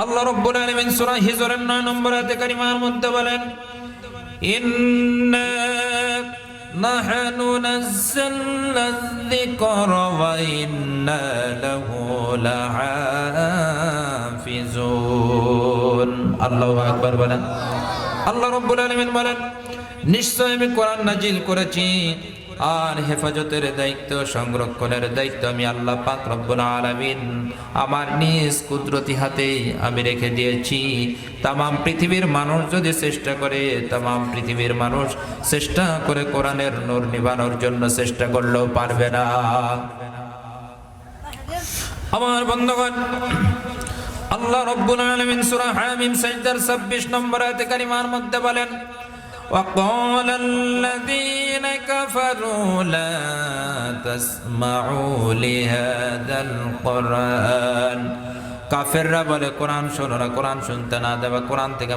আল্লাহ রাব্বুল আলামিন সূরা হিজরের 9 নম্বর আয়াতে কারিমার মধ্যে বলেন, ইন্না নাহনু নাযালনা যিকরা ওয়া ইন্না লাহু লাহাফিজুন। আল্লাহু আকবার বলেন। আল্লাহ রাব্বুল আলামিন বলেন, নিশ্চয় আমি কোরআন নাজিল করেছি আর হেফাজতের দায়িত্ব, সংরক্ষণের দায়িত্ব আমি আল্লাহ পাক রব্বুল আলামিন আমার নিজ কুদরতি হাতেই আমি রেখে দিয়েছি। তামাম পৃথিবীর মানুষ যদি চেষ্টা করে, তামাম পৃথিবীর মানুষ চেষ্টা করে কোরআনের নূর নিভানোর জন্য চেষ্টা করলেও পারবে না। আমার বন্ধুগণ, আল্লাহ রব্বুল আলামিন সূরা হামিম সাজদার 26 নম্বর আয়াতে কারিমার মধ্যে বলেন, وقال الذين كفروا لا تسمعوا لهذا القرآن। কাফেররা বলে কোরআন শোনো না, কোরআন শুনতে না দেওয়া, কোরআন থেকে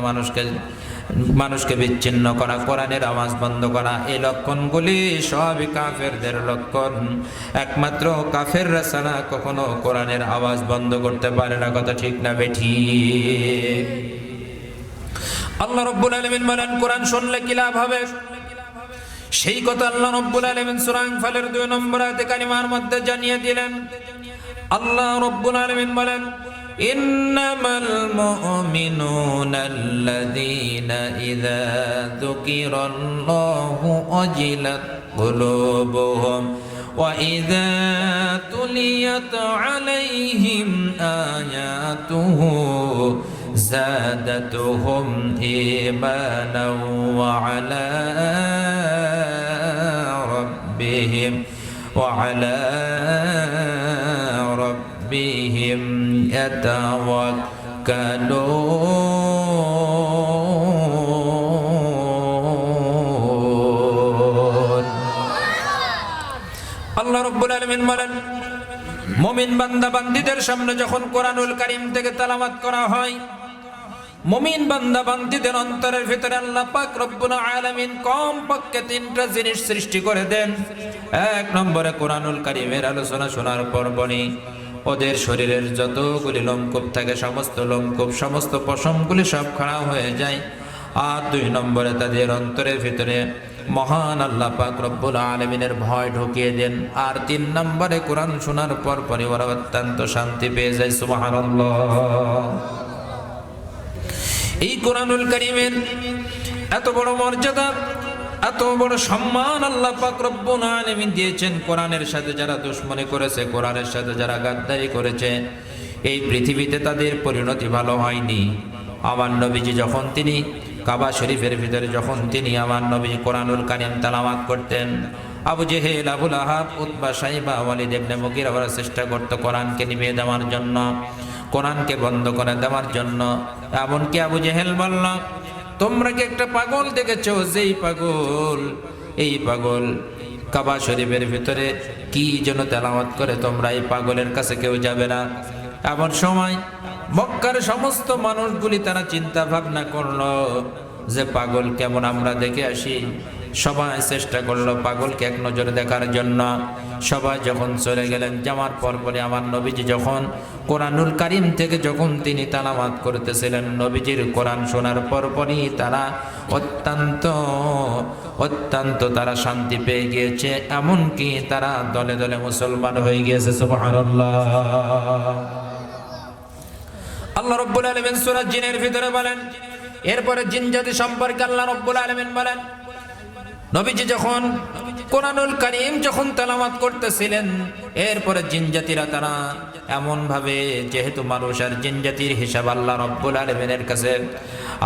মানুষকে বিচ্ছিন্ন করা, কোরআনের আওয়াজ বন্ধ করা, এই লক্ষণগুলি সবই কাফেরদের লক্ষণ। একমাত্র কাফেররা ছাড়া কখনো কোরআনের আওয়াজ বন্ধ করতে পারে না। কথা ঠিক না বেঠিক? আল্লাহ রাব্বুল আলামিন বলেন, কোরআন শুনলে কি লাভ হবে? সেই কথা আল্লাহ রাব্বুল আলামিন সূরা আনফালের 2 নম্বর আয়াতে কারিমার মধ্যে জানিয়ে দিলেন। আল্লাহ রাব্বুল আলামিন বলেন, ইন্নামাল মুমিনুনা আল্লাযীনা ইযা যুকিরাল্লাহু ওয়াজিলাত কুলুবুহুম ওয়া ইযা তুলিয়াত আলাইহিম আয়াতুহু زادتهم إيمانا وعلى ربهم يتوكلون। আল্লাহ রাব্বুল আলামিন বলেন, মুমিন বান্দা বান্দীদের সামনে যখন কোরআনুল কারীম থেকে তেলাওয়াত করা হয়, মুমিন বান্দা বান্দীদের অন্তরের ভিতরে আল্লাহ পাক রব্বুল আলামিন কমপক্ষে 3টা জিনিস সৃষ্টি করে দেন। 1 নম্বরে কোরআনুল কারীমের আলোচনা শোনার পর বনি ওদের শরীরের যতগুলি লোমকূপ থাকে, সমস্ত লোমকূপ, সমস্ত পশমগুলি সব খাড়া হয়ে যায়। আর 2 নম্বরে তাদের অন্তরের ভিতরে মহান আল্লাহ পাক রব্বুল আলামিনের ভয় ঢুকিয়ে দেন। আর 3 নম্বরে কোরআন শোনার পর ওরা অত্যন্ত শান্তি পেয়ে যায়। সুবহানাল্লাহ। এই কোরআনুল কারীমের এত বড় মর্যাদা, এত বড় সম্মান আল্লাহ পাক রব্বুল আলামিন দিয়েছেন। কোরআনের সাথে যারা দুশমনি করেছে, কোরআনের সাথে যারা গাদ্দারি করেছে, এই পৃথিবীতে তাদের পরিণতি ভালো হয়নি। আমার নবীজি যখন তিনি কাবা শরীফের ভিতরে যখন তিনি আমার নবী কোরআনুল কারীম তেলাওয়াত করতেন, আবু জেহেল, আবু লাহাব, উতবা, সাইবা, ওয়ালিদ ইবনে মুগীরা ওরা চেষ্টা করত কোরআনকে নিভিয়ে দেওয়ার জন্য, কোরআনকে বন্ধ করে দেওয়ার জন্য। এমনকি আবু জেহেল বলল, তোমরা কি একটা পাগল দেখেছো? যেই পাগল, এই পাগল কাবা শরীফের ভিতরে কি যেন তেলাওয়াত করে, তোমরা এই পাগলের কাছে কেউ যাবে না। এমন সময় মক্কার সমস্ত মানুষগুলি তারা চিন্তা ভাবনা করলো যে পাগল কেমন আমরা দেখে আসি। সবাই চেষ্টা করলো পাগলকে এক নজরে দেখার জন্য। সবাই যখন চলে গেলেন, যাওয়ার পরপরই আমার নবীজি যখন কোরআনুল কারীম থেকে যখন তিনি তেলাওয়াত করতেছিলেন, নবীজির কোরআন শোনার পরপরই তারা অত্যন্ত তারা শান্তি পেয়ে গিয়েছে। এমনকি তারা দলে দলে মুসলমান হয়ে গিয়েছে। সুবহানাল্লাহ। আল্লাহ রাব্বুল আলামিন সূরা জিনের ভিতরে বলেন, এরপরে জিন জাতি সম্পর্কে আল্লাহ রাব্বুল আলামিন বলেন, নবীজি যখন কোরআনুল কারীম যখন তেলাওয়াত করতেছিলেন, এরপরে জিন জাতিরা তারা এমন ভাবে, যেহেতু মানুষ আর জিন জাতির হিসাব আল্লাহ রাব্বুল আলামিনের কাছে,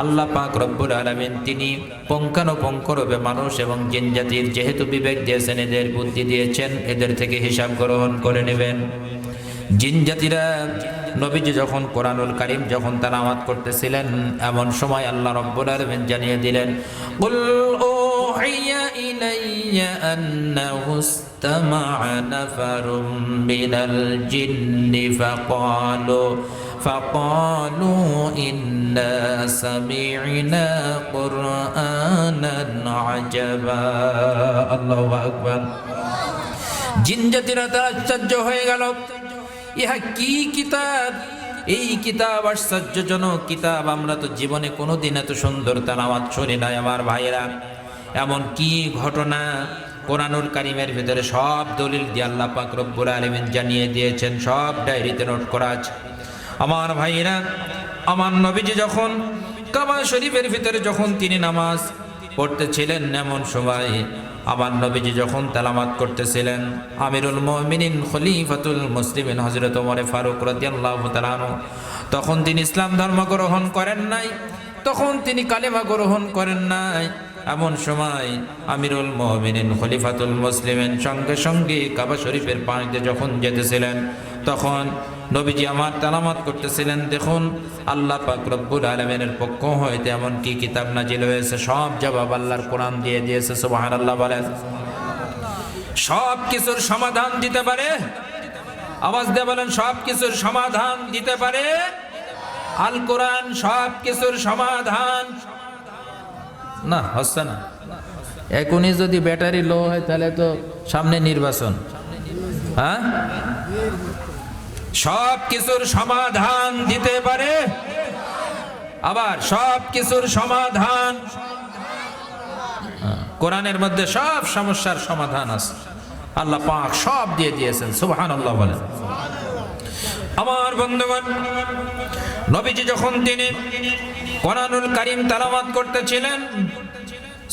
আল্লাহ পাক রব্বুল আলামিন তিনি পুঙ্খানুপুঙ্খরূপে মানুষ এবং জিন জাতির যেহেতু বিবেক দিয়েছেন, এদের বুদ্ধি দিয়েছেন, এদের থেকে হিসাব গ্রহণ করে নেবেন। জিন জাতিরা নবীজি যখন কোরআনুল কারীম যখন তেলাওয়াত করতেছিলেন, এমন সময় আল্লাহ রাব্বুল আলামিন জানিয়ে দিলেন, কুল উহিয়া ইলাইয়া আন্নাহু ইসতামা'a নাফারুম মিনাল জিন্নি ফাকালু ইন্না সামি'না কুরআনান আজাবা। আল্লাহু আকবার। জিন জাতিরা তারা আশ্চর্য হয়ে গেল, ইহা কি কিতাব, এই কিতাব আশ্চর্যজনক কিতাব, আমরা তো জীবনে কোনোদিন এত সুন্দর তেলাওয়াত শুনি নাই আমার ভাইয়েরা। এমন কি ঘটনা কোরআনুল কারীমের ভিতরে সব দলিল দিয়ে আল্লাহ পাক রব্বুল আলামিন জানিয়ে দিয়েছেন, সব ডায়েরিতে নোট করা আছে আমার ভাইয়েরা। আমার নবীজি যখন কাবা শরীফের ভিতরে যখন তিনি নামাজ পড়তেছিলেন, এমন সময় আমার নবীজি যখন তেলাওয়াত করতেছিলেন, আমিরুল মুমিনিন খলিফাতুল মুসলিমিন হযরত ওমর ফারুক রাদিয়াল্লাহু তাআলা আনহু তখন তিনি ইসলাম ধর্ম গ্রহণ করেন নাই, তখন তিনি কালেমা গ্রহণ করেন নাই। এমন সময় আমিরুল মুমিনিন খলিফাতুল মুসলিমিন সঙ্গে সঙ্গে কাবা শরীফের পাশ দিয়ে যখন যেতেছিলেন, তখন নবীজি আমার তেলাওয়াত করতেছিলেন। দেখুন আল্লাহ পাক রব্বুল আলামিনের পক্ষ হইতে এমন কি কিতাব নাজিল হয়েছে, সব জবাব আল্লাহর কোরআন দিয়ে দিয়েছে। সুবহানাল্লাহ বলেন। সব কিছুর সমাধান দিতে পারে, আওয়াজ দিয়ে বলেন, সব কিছুর সমাধান দিতে পারে আল কোরআন। সব কিছুর সমাধান না হচ্ছে না। এখনই যদি ব্যাটারি লো হয় তাহলে তো সামনে নির্বাচন। হ্যাঁ, সব কিছুর সমাধান দিতে পারে, আবার সব কিছুর সমাধান কোরআনের মধ্যে সব সমস্যার সমাধান আছে, আল্লাহ পাক সব দিয়ে দিয়েছেন। সুবহানাল্লাহ বলেন। আমার বন্ধুগণ, নবীজি যখন তিনি কোরআনুল কারীম তেলাওয়াত করতেছিলেন,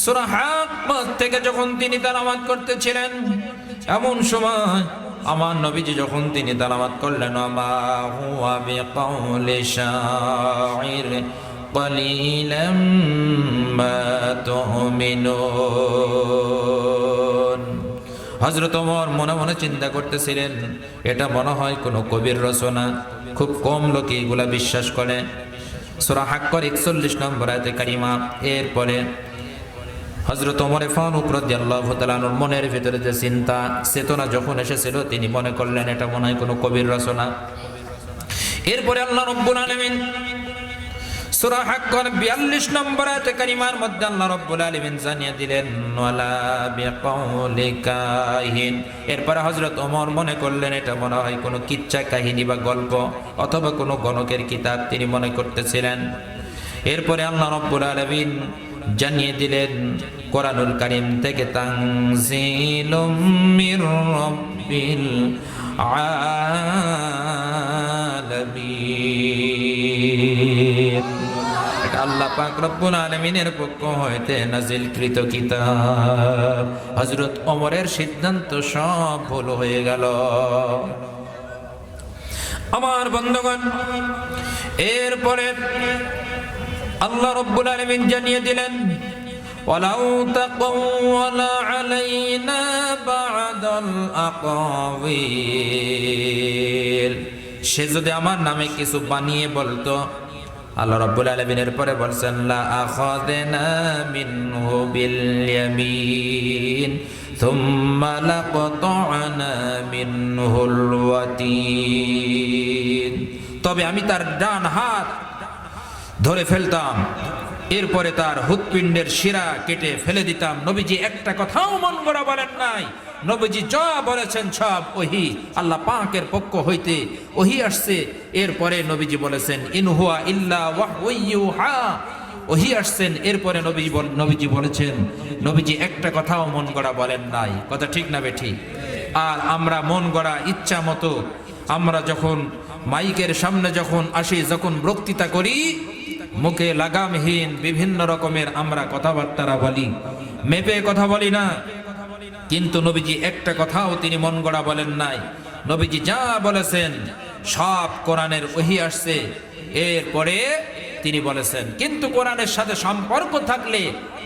সূরা হাক্কাত থেকে যখন তিনি তেলাওয়াত করতেছিলেন, এমন সময় আমার নবীজি যখন তিনি তেলাওয়াত করলেন, মা হুয়া বিকাউলি শাইর কলিলাম মা তুমিনুন। হযরত ওমর মনে মনে চিন্তা করতেছিলেন, এটা মনে হয় কোনো কবির রচনা, খুব কম লোকে এগুলা বিশ্বাস করে। সূরা হাক্কার 41 নম্বর আয়াতে কারিমা। এরপরে হযরত ওমর ফারুক রাদিয়াল্লাহু তাআলা আনহুর মনের ভিতরে যে চিন্তা চেতনা যখন এসেছিল, তিনি মনে করলেন এটা মনে হয় কোনো কবির রচনা। এরপরে আল্লাহ রাব্বুল আলামিন সূরা হাক্কার 42 নম্বর আয়াতে কারিমার মধ্যে আল্লাহ রাব্বুল আলামিন জানিয়ে দিলেন, ওয়ালা বিকাউলি কাহিন। এরপরে হযরত ওমর মনে করলেন এটা মনে হয় কোনো কিচ্ছা কাহিনী বা গল্প অথবা কোনো গণকের কিতাব তিনি মনে করতেছিলেন। এরপরে আল্লাহ রাব্বুল আলামিন জানিয়ে দিলেন কোরআনুল কারীম থেকে, তানজিলুম মির রাব্বিল আলামিন। এটা আল্লাহ পাক রব্বুল আলামিনের পক্ষ হইতে নাজিলকৃত কিতাব। হযরত ওমরের সিদ্ধান্ত সব ভুল হয়ে গেল। আমার বন্ধুগণ, এরপরে আল্লাহ রাব্বুল আলামিন জানিয়ে দিলেন, ওয়ালাউ তাকাওয়ালা আলাইনা বা'দাল আকাওয়িল। সে যদি আমার নামে কিছু বানিয়ে বলতো, আল্লাহ রাব্বুল আলামিনের পরে বলছেন, লা আখাযনা মিনহু বিল ইয়ামিন থুম্মা লাকাতা'না মিনহুল ওয়াতিন। তবে আমি তার ডান হাত ধরে ফেলতাম, এরপরে তার হৃৎপিণ্ডের শিরা কেটে ফেলে দিতাম। নবীজি একটা কথাও মন গড়া বলেন নাই। নবীজি যা বলেছেন সব ওহী, আল্লাহ পাকের পক্ষ হইতে ওহী আসছে। এরপরে নবীজি বলেছেন, ইন হুয়া ইল্লা ওয়াহয়ু ইউহা। ওহী আসছেন, এরপরে নবীজি বলেছেন। নবীজি একটা কথাও মন গড়া বলেন নাই। কথা ঠিক না বেঠিক? আর আমরা মন গড়া ইচ্ছা মতো আমরা যখন মাইকের সামনে যখন আসি, যখন বক্তৃতা করি, মুখে লাগামহীন বিভিন্ন রকমের আমরা কথাবার্তা বলি, মেপে কথা বলি না। কিন্তু নবীজি একটা কথাও তিনি মন গড়া বলেন নাই। নবীজি যা বলেছেন সব কোরআনের ওহী আসছে, এরপরে তিনি বলেছেন। কিন্তু কোরআনের সাথে সম্পর্ক থাকলে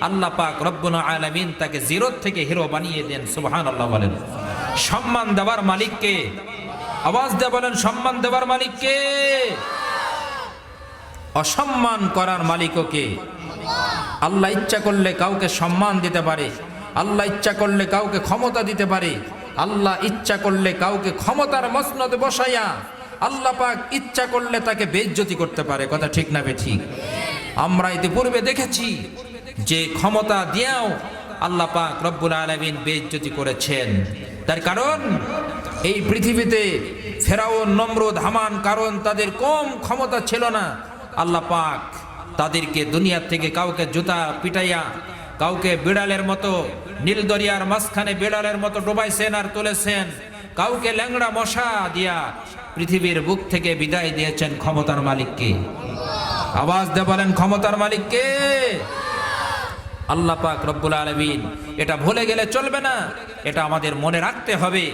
আল্লাহ পাক রব্বুল আলামিন তাকে জিরো থেকে হিরো বানিয়ে দেন। সুবহানাল্লাহ বলেন। সম্মান দেওয়ার মালিক কে? আওয়াজ দিয়ে বলেন, সম্মান দেওয়ার মালিক কে? অসম্মান করার মালিকও কে? আল্লাহ ইচ্ছা করলে কাউকে সম্মান দিতে পারে, আল্লাহ ইচ্ছা করলে কাউকে ক্ষমতা দিতে পারে, আল্লাহ ইচ্ছা করলে কাউকে ক্ষমতার মসনদে বসাইয়া আল্লাহ পাক ইচ্ছা করলে তাকে বেইজ্জতি করতে পারে। কথা ঠিক না বেঠিক? আমরা ইতিপূর্বে দেখেছি যে ক্ষমতা দিয়েও আল্লাহ পাক রব্বুল আলামিন বেইজ্জতি করেছেন। তার কারণ এই পৃথিবীতে ফেরাউন, নমরুদ, হামান, কারণ তাদের কম ক্ষমতা ছিল না। আল্লাহ পাক তাদেরকে দুনিয়া থেকে কাউকে জুতা পিটাইয়া, কাউকে বিড়ালের মতো নীল দরিয়ার মাঝখানে বিড়ালের মতো ডুবাইছেন আর তুলেছেন, কাউকে ল্যাংড়া মশা দিয়া পৃথিবীর বুক থেকে বিদায় দিয়েছেন। ক্ষমতার মালিককে আওয়াজ দিয়ে বলেন, ক্ষমতার মালিককে? আল্লাহ পাক রব্বুল আলামিন। এটা ভুলে গেলে চলবে না, এটা আমাদের মনে রাখতে হবে।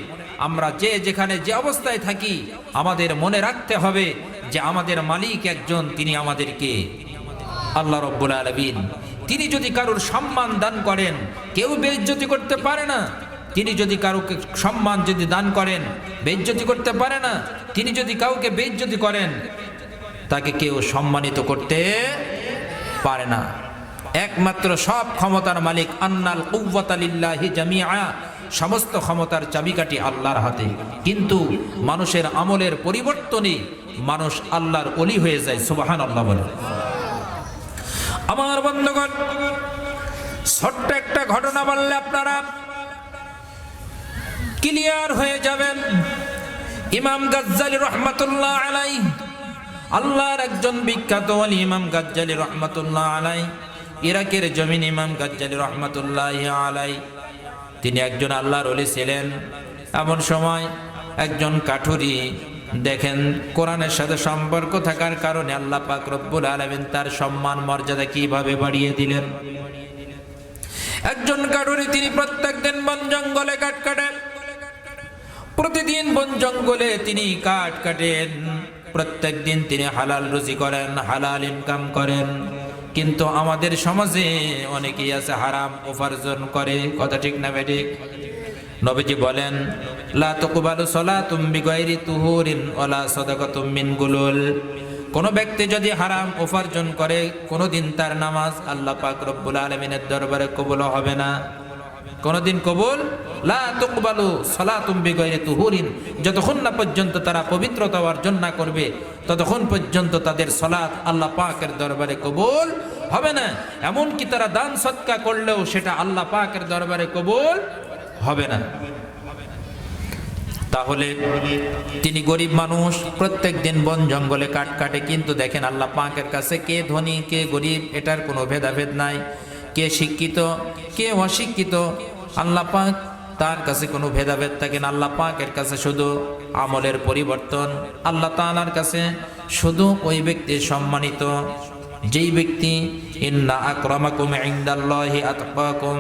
আমরা যে যেখানে যে অবস্থায় থাকি আমাদের মনে রাখতে হবে যে আমাদের মালিক একজন, তিনি আমাদেরকে আল্লাহ রব্বুল আলামিন। তিনি যদি কারোর সম্মান দান করেন কেউ বেইজ্জতি করতে পারে না। তিনি যদি কারোকে সম্মান যদি দান করেন বেইজ্জতি করতে পারে না। তিনি যদি কাউকে বেইজ্জতি করেন তাকে কেউ সম্মানিত করতে পারে না। একমাত্র সব ক্ষমতার মালিক আন্নাল কুওয়াতা লিল্লাহি জামিআ, সমস্ত ক্ষমতার চাবিকাঠি আল্লাহর হাতে। কিন্তু মানুষের আমলের পরিবর্তনে মানুষ আল্লাহর ওলি হয়ে যায়। সুবহানাল্লাহ বলে। আমার বন্ধুগণ, ছোট্ট একটা ঘটনা বললে আপনারা ক্লিয়ার হয়ে যাবেন। ইমাম গাজ্জালী রাহমাতুল্লাহ আলাইহি, আল্লাহর একজন বিখ্যাত ওলি ইমাম গাজ্জালী রাহমাতুল্লাহ আলাইহি, ইরাকের জমিন ইমাম গাজ্জালী রাহমাতুল্লাহ আলাইহি, তিনি একজন আল্লাহর ওলি ছিলেন। এমন সময় একজন কাঠুরি, দেখেন কোরআনের সাথে সম্পর্ক থাকার কারণে আল্লাহ পাক রব্বুল আলামিন তার সম্মান মর্যাদা কিভাবে বাড়িয়ে দিলেন। একজন কাঠুরি, তিনি প্রত্যেকদিন বন জঙ্গলে কাঠ কাটেন। প্রতিদিন বন জঙ্গলে তিনি কাঠ কাটেন। প্রত্যেকদিন তিনি হালাল রুজি করেন, হালাল ইনকাম করেন। কিন্তু আমাদের সমাজে অনেকেই আছে হারাম উপার্জন করে। কথা ঠিক না বেঠিক? নবীজি বলেন, লা তুকবালু সালাতুম বিগাইরি তুহুরিন ওয়ালা সাদাকাতুম মিন গুলুল। কোন ব্যক্তি যদি হারাম উপার্জন করে কোনদিন তার নামাজ আল্লাহ পাক রব্বুল আলামিনের দরবারে কবুল হবে না। কোনদিন কবুল, লা তুকবালু সালাতুম বিগাইরি তুহুরিন, যতক্ষণ না পর্যন্ত তারা পবিত্রতা অর্জন না করবে ততক্ষণ পর্যন্ত তাদের সালাত আল্লাহ পাকের দরবারে কবুল হবে না। এমনকি তারা দান সদকা করলেও সেটা আল্লাহ পাকের দরবারে কবুল হবে না। তাহলে তিনি গরিব মানুষ, প্রত্যেক দিন বন জঙ্গলে কাঠ কাটে। কিন্তু দেখেন আল্লাহ পাকের কাছে কে ধনী কে গরিব এটার কোনো ভেদাভেদ নাই, কে শিক্ষিত কে অশিক্ষিত, আল্লাহ পাক তার কাছে কোনো ভেদাভেদ থাকে না। আল্লাহ পাকের কাছে শুধু আমলের পরিবর্তন। আল্লাহ তাআলার কাছে শুধু ওই ব্যক্তি সম্মানিত যেই ব্যক্তি, ইন্না আকরামাকুম ইনদাল্লাহি আতকাকুম,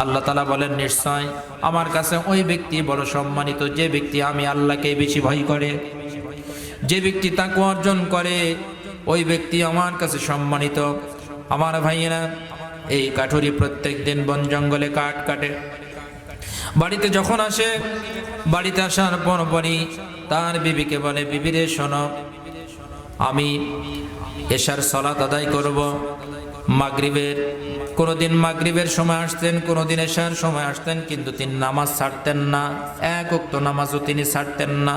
আল্লাহ তাআলা বলেন নিশ্চয় আমার কাছে ওই ব্যক্তি বড় সম্মানিত যে ব্যক্তি আমি আল্লাহকে বেশি ভয় করে। যে ব্যক্তি তাকওয়া অর্জন করে ওই ব্যক্তি আমার কাছে সম্মানিত। আমার ভাইয়েরা, এই কাঠুরি প্রত্যেক দিন বন জঙ্গলে কাঠ কাটে। বাড়িতে যখন আসে, বাড়িতে আসার পরপরই তার বিবিকে বলে, বিবিরে শোনো, আমি এশার সালাত আদায় করব। মাগরিবের, কোনোদিন মাগরিবের সময় আসতেন, কোনোদিন এশার সময় আসতেন, কিন্তু তিনি নামাজ ছাড়তেন না। এক ওয়াক্ত নামাজও তিনি ছাড়তেন না।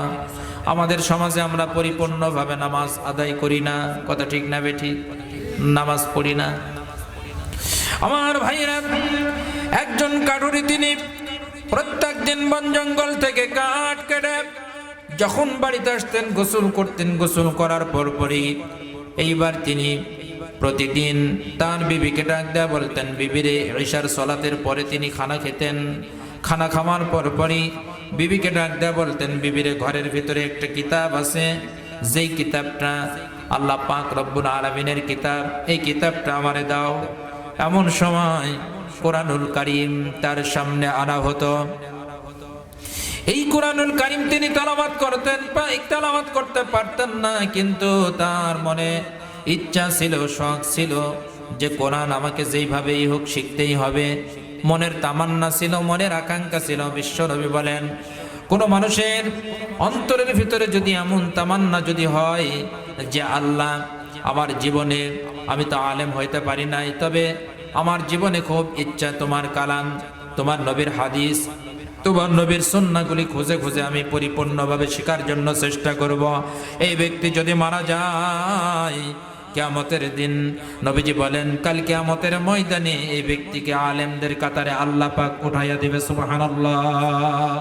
আমাদের সমাজে আমরা পরিপূর্ণভাবে নামাজ আদায় করি না। কথা ঠিক না বেঠিক? নামাজ পড়ি না। আমার ভাইরা, একজন কাঠুরি তিনি প্রত্যেক দিন বন জঙ্গল থেকে কাঠ কেটে যখন বাড়িতে আসতেন গোসল করতেন। গোসল করার পরপরই এইবার তিনি প্রতিদিন তার বিবিকে ডাক দেয়া বলতেন, বিবিরে ঈশার সালাতের পরে তিনি খানা খেতেন। খানা খাওয়ার পরপরই বিবিকে ডাক দেয়া বলতেন, বিবিরে ঘরের ভিতরে একটা কিতাব আছে, যেই কিতাবটা আল্লাহ পাক রব্বুল আলামিনের কিতাব, এই কিতাবটা আমারে দাও। এমন সময় কোরআনুল কারীম তার সামনে আনা হতো। এই কোরআনুল কারীম তিনি তেলাওয়াত করতেন, তেলাওয়াত করতে পারতেন না, কিন্তু তার মনে ইচ্ছা ছিল, শখ ছিল যে কোরআন আমাকে যেইভাবেই হোক শিখতেই হবে। মনের তামান্না ছিল, মনের আকাঙ্ক্ষা ছিল। বিশ্বনবী বলেন, কোন মানুষের অন্তরের ভিতরে যদি এমন তামান্না যদি হয় যে আল্লাহ আমার জীবনে, আমি তো আলেম হইতে পারি নাই, তবে আমার জীবনে খুব ইচ্ছা তোমার কালাম, তোমার নবীর হাদিস, তোমার নবীর সুন্নাহগুলি খুঁজে খুঁজে আমি পরিপূর্ণভাবে শেখার জন্য চেষ্টা করব। এই ব্যক্তি যদি মারা যায় কিয়ামতের দিন, নবীজি বলেন কাল কিয়ামতের ময়দানে এই ব্যক্তিকে আলেমদের কাতারে আল্লাহ পাক উঠাইয়া দিবে। সুবহানাল্লাহ।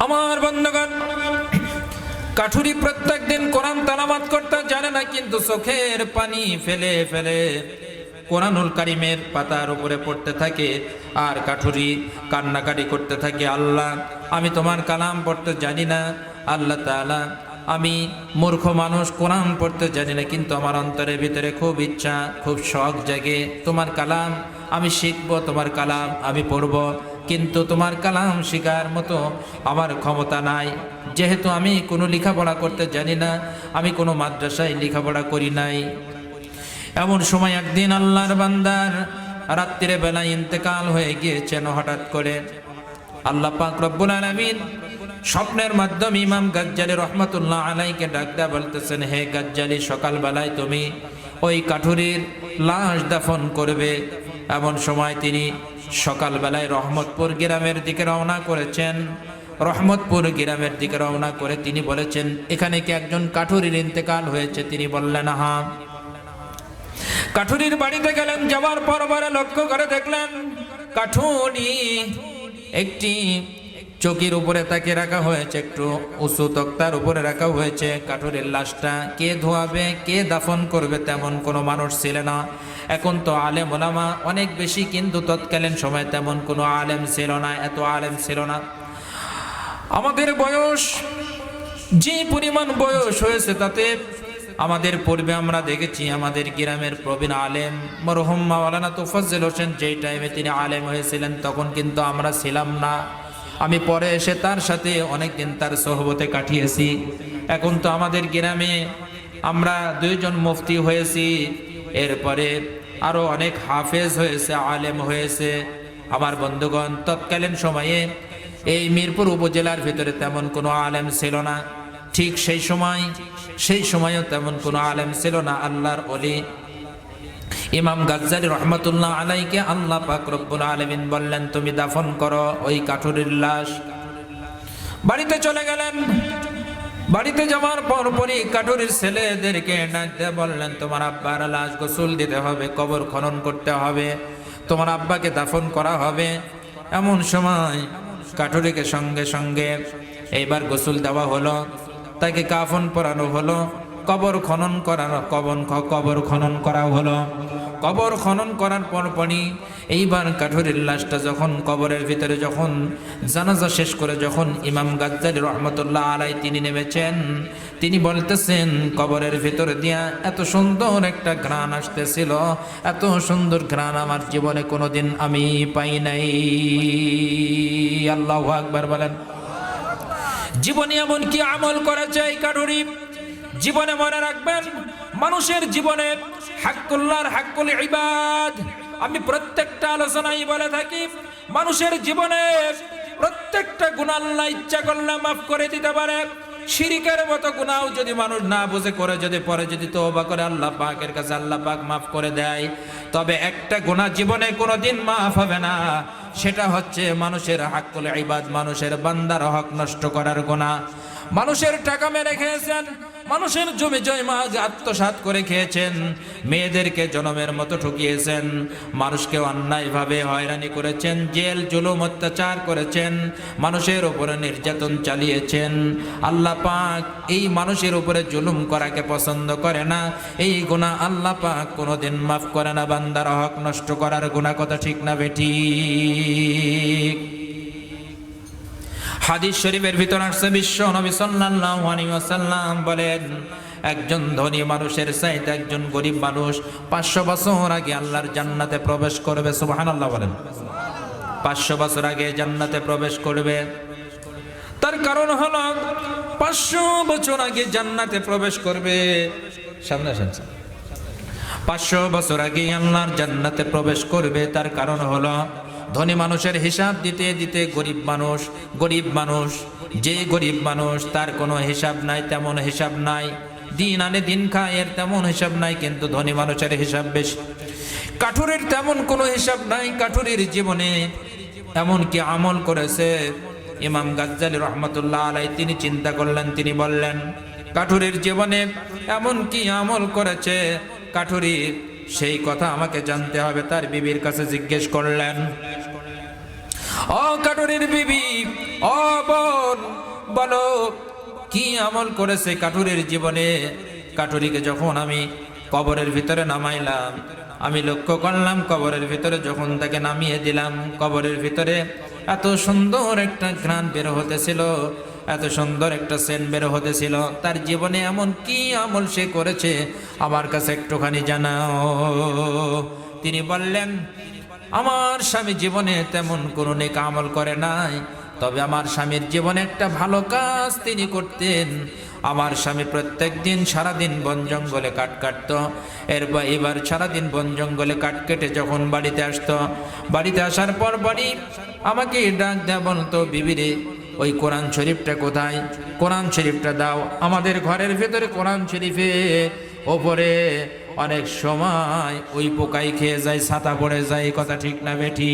আমার বন্ধুগণ, কাঠুরি প্রত্যেক দিন কোরআন তেলাওয়াত করতে জানে না, কিন্তু চোখের পানি ফেলে ফেলে কোরআনুল কারীমের পাতার উপরে পড়তে থাকে। আর কাঠুরি কান্নাকাটি করতে থাকে, আল্লাহ আমি তোমার কালাম পড়তে জানি না, আল্লাহ তাআলা আমি মূর্খ মানুষ, কোরআন পড়তে জানি না, কিন্তু আমার অন্তরের ভিতরে খুব ইচ্ছা, খুব শখ জাগে তোমার কালাম আমি শিখবো, তোমার কালাম আমি পড়বো, কিন্তু তোমার কালাম শেখার মতো আমার ক্ষমতা নাই, যেহেতু আমি কোনো লেখাপড়া করতে জানি না, আমি কোনো মাদ্রাসায় লেখাপড়া করি নাই। এমন সময় একদিন আল্লাহর বান্দার রাত্রির বেলা ইন্তেকাল হয়ে গিয়েছেন হঠাৎ করে। আল্লাহ পাক রব্বুল আলামিন স্বপ্নের মাধ্যমে ইমাম গাজ্জালী রহমাতুল্লাহ আলাইকে ডাক দেয়া বলতেছেন, হে গাজ্জালী, সকালবেলায় তুমি ওই কাঠুরির লাশ দাফন করবে। এমন সময় তিনি সকালবেলায় রহমতপুর গ্রামের দিকে রওনা করেছেন। রহমতপুর গ্রামের দিকে রওনা করে তিনি বলেছেন, এখানে কি একজন কাঠুরির ইন্তেকাল হয়েছে? তিনি বললেন, হ্যাঁ। কাঠুরির বাড়িতে গেলেন, যাওয়ার পর লক্ষ্য করে দেখলেন কাঠুরি একটি চৌকির উপরে তাকে রাখা হয়েছে, একটু উঁচু তক্তার উপরে রাখা হয়েছে। কাঠুরির লাশটা কে ধোয়াবে, কে দাফন করবে তেমন কোনো মানুষ ছিল না। এখন তো আলেম ওলামা অনেক বেশি, কিন্তু তৎকালীন সময় তেমন কোনো আলেম ছিল না, এত আলেম ছিল না। আমাদের বয়স যে পরিমাণ বয়স হয়েছে, তাতে আমাদের পূর্বে আমরা দেখেছি আমাদের গ্রামের প্রবীণ আলেম মরহুম মাওলানা তোফাজ্জল হোসেন, যেই টাইমে তিনি আলেম হয়েছিলেন তখন কিন্তু আমরা ছিলাম না। আমি পরে এসে তার সাথে অনেকদিন তার সোহবতে কাটিয়েছি। এখন তো আমাদের গ্রামে আমরা 2 জন মুফতি হয়েছি, এরপরে আরো অনেক হাফেজ হয়েছে, আলেম হয়েছে। আমার বন্ধুগণ, তৎকালীন সময়ে এই মিরপুর উপজেলার ভিতরে তেমন কোনো আলেম ছিল না। ঠিক সেই সময়ও তেমন কোনো আলেম ছিল না। আল্লাহর ওলি ইমাম গাজ্জালী রহমাতুল্লাহ আলাইকে আল্লাহ পাক রব্বুল আলামিন বললেন, তুমি দাফন করো ওই কাঠুরির লাশ। বাড়িতে চলে গেলেন। বাড়িতে যাওয়ার পরপরই কাঠুরির ছেলেদেরকে ডাকতে বললেন, তোমার আব্বার লাশ গোসল দিতে হবে, কবর খনন করতে হবে, তোমার আব্বাকে দাফন করা হবে। এমন সময় কাঠুরিকে সঙ্গে সঙ্গে এইবার গোসল দেওয়া হলো, তাকে কাফন পরানো হলো, কবর খনন করা হলো। কবর খনন করার পরপরই এইবার কাঠুরির লাশটা যখন কবরের ভিতরে যখন জানাজা শেষ করে যখন ইমাম গাজ্জালী রহমাতুল্লাহ আলাই তিনি নেমেছেন, তিনি বলতেছেন, কবরের ভিতরে দিয়া এত সুন্দর একটা ঘ্রাণ আসতেছিল, এত সুন্দর ঘ্রাণ আমার জীবনে কোনোদিন আমি পাই নাই। আল্লাহু আকবার বলেন। জীবনে এমন কি আমল করেছে এই কাঠুরি? জীবনে মনে রাখবেন, মানুষের জীবনে হাক্কুল্লাহর হাক্কুল ইবাদ, আমি প্রত্যেকটা আলোচনায় বলে থাকি, মানুষের জীবনে প্রত্যেকটা গুনাহ আল্লাহ ইচ্ছা করলে মাফ করে দিতে পারে। শিরিকের মতো গুনাহ যদি মানুষ না বুঝে করে, যদি পরে যদি তওবা করে আল্লাহ পাকের কাছে আল্লাহ পাক মাফ করে দেয়। তবে একটা গুনাহ জীবনে কোনোদিন মাফ হবে না, সেটা হচ্ছে মানুষের হাক্কুল ইবাদ, মানুষের বান্দার হক নষ্ট করার গুনাহ। মানুষের টাকা মেরে খেয়েছেন, মানুষের জমি জয়মা আত্মসাৎ করে খেয়েছেন, মেয়েদেরকে জনমের মতো ঠকিয়েছেন, মানুষকে অন্যায়ভাবে হয়রানি করেছেন, জেল জুলুম অত্যাচার করেছেন, মানুষের উপরে নির্যাতন চালিয়েছেন। আল্লাহ পাক এই মানুষের উপরে জুলুম করাকে পছন্দ করে না। এই গুনাহ আল্লাহ পাক কোনোদিন মাফ করে না, বান্দার হক নষ্ট করার গুনাহ। কথা ঠিক না বেঠিক? হাদিস শরীফের ভিতর আসছে, বিশ্ব নবী সাল্লাল্লাহু আলাইহি ওয়াসাল্লাম বলেন, একজন ধনী মানুষের চাইতে একজন গরিব মানুষ 500 বছর আগে আল্লাহর জান্নাতে প্রবেশ করবে। সুবহানাল্লাহ বলেন। 500 বছর আগে জান্নাতে প্রবেশ করবে। তার কারণ হলো 500 বছর আগে জান্নাতে প্রবেশ করবে। সামনে আসেন। 500 বছর আগে আল্লাহর জান্নাতে প্রবেশ করবে। তার কারণ হলো ধনী মানুষের হিসাব দিতে দিতে গরিব মানুষ যে গরিব মানুষ তার কোনো হিসাব নাই, তেমন হিসাব নাই, দিন আনে দিন খায়, এর তেমন হিসাব নাই, কিন্তু ধনী মানুষের হিসাব বেশি। কাঠুরের তেমন কোনো হিসাব নাই। কাঠুরের জীবনে এমন কি আমল করেছে, ইমাম গাজ্জালী রহমাতুল্লাহ আলাই তিনি চিন্তা করলেন, তিনি বললেন, কাঠুরের জীবনে এমন কি আমল করেছে, কাঠুরি সেই কথা আমাকে জানতে হবে। তার বিবির কাছে জিজ্ঞেস করলেন। ও কাটুরির বিবি, ও বোন, বলো কি আমল করেছে কাটুরির জীবনে। কাটুরিকে যখন আমি কবরের ভিতরে নামাইলাম, আমি লক্ষ্য করলাম কবরের ভিতরে যখন তাকে নামিয়ে দিলাম, কবরের ভিতরে এত সুন্দর একটা ঘ্রাণ বের হতেছিল, এত সুন্দর একটা সেন্ট বের হতেছিল। তার জীবনে এমন কি আমল সে করেছে আমার কাছে একটুখানি জানাও। তিনি বললেন, আমার স্বামী জীবনে তেমন কোনো নেক আমল করে নাই, তবে আমার স্বামীর জীবনে একটা ভালো কাজ তিনি করতেন। আমার স্বামী প্রত্যেক দিন সারাদিন বন জঙ্গলে কাঠ কাটত। এবার সারাদিন বন জঙ্গলে কাঠ কেটে যখন বাড়িতে আসতো, বাড়িতে আসার পর বাড়ি আমাকে ডাক দেয়া বলতো, বিবিরে ওই কোরআন শরীফটা কোথায়, কোরআন শরীফটা দাও। আমাদের ঘরের ভেতরে কোরআন শরীফে ওপরে অনেক সময় ওই পোকাই খেয়ে যায়, ছাতা পড়ে যায়, কথা ঠিক না বেঠি?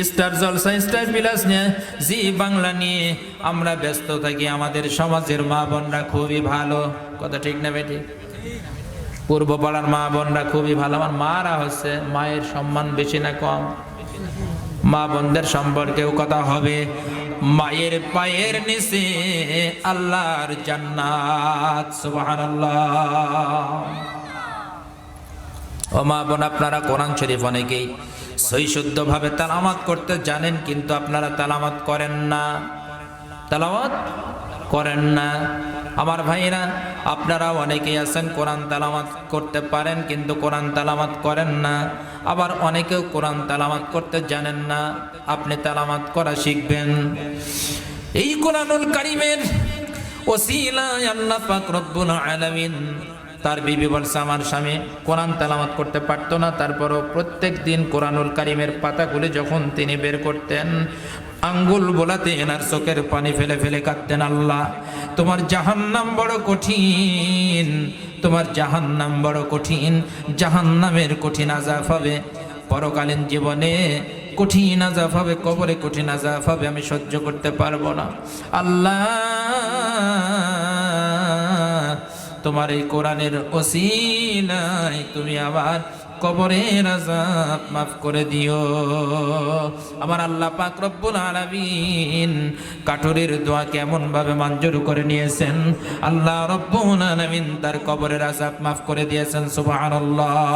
স্টার জলসা, স্টার বিলাস নিয়ে, জি বাংলা নিয়ে আমরা ব্যস্ত থাকি। আমাদের সমাজের মা বোনরা খুবই ভালো, কথা ঠিক না বেঠি? পূর্ব পাড়ার মা বোনরা খুবই ভালো। আমার মারা হচ্ছে, মায়ের সম্মান বেশি না কম? মা বোনদের সম্পর্কেও কথা হবে। মায়ের পায়ের নিচে আল্লাহর জান্নাত, সুবহানাল্লাহ। ও মা বোন, আপনারা কোরআন শরীফ অনেকেই সহি শুদ্ধ ভাবে তেলাওয়াত করতে জানেন, কিন্তু আপনারা তেলাওয়াত করেন না, তেলাওয়াত করেন না। আমার ভাইরা, আপনারা অনেকেই আছেন কোরআন তেলাওয়াত করতে পারেন, কিন্তু কোরআন তেলাওয়াত করেন না। আবার অনেকেও কোরআন তেলাওয়াত করতে জানেন না। আপনি তেলাওয়াত করা শিখবেন। এই কোরআনুল কারীমের ওসিলায় আল্লাহ পাক রব্বুল আলামিন, তার বিবি বলছে আমার স্বামী কোরআন তেলাওয়াত করতে পারতো না, তারপরও প্রত্যেক দিন কোরআনুল কারীমের পাতাগুলি যখন তিনি বের করতেন, আঙ্গুল বোলাতে এনার চোখের পানি ফেলে ফেলে কাঁদতেন, আল্লাহ তোমার জাহান্নাম বড় কঠিন, তোমার জাহান্নাম বড় কঠিন, জাহান্নামের কঠিন আযাব হবে, পরকালীন জীবনে কঠিন আযাব হবে, কবরে কঠিন আযাব হবে, আমি সহ্য করতে পারবো না। আল্লাহ তোমার এই কোরআনের ওসিলায় তুমি আবার কবরের আযাব মাফ করে দিও। আমার আল্লাহ পাক রব্বুল আলামিন কাঠুরের দোয়া কেমন ভাবে মঞ্জুর করে নিয়েছেন। আল্লাহ রব্বুল আলামিন তার কবরের আযাব মাফ করে দিয়েছেন, সুবহানাল্লাহ।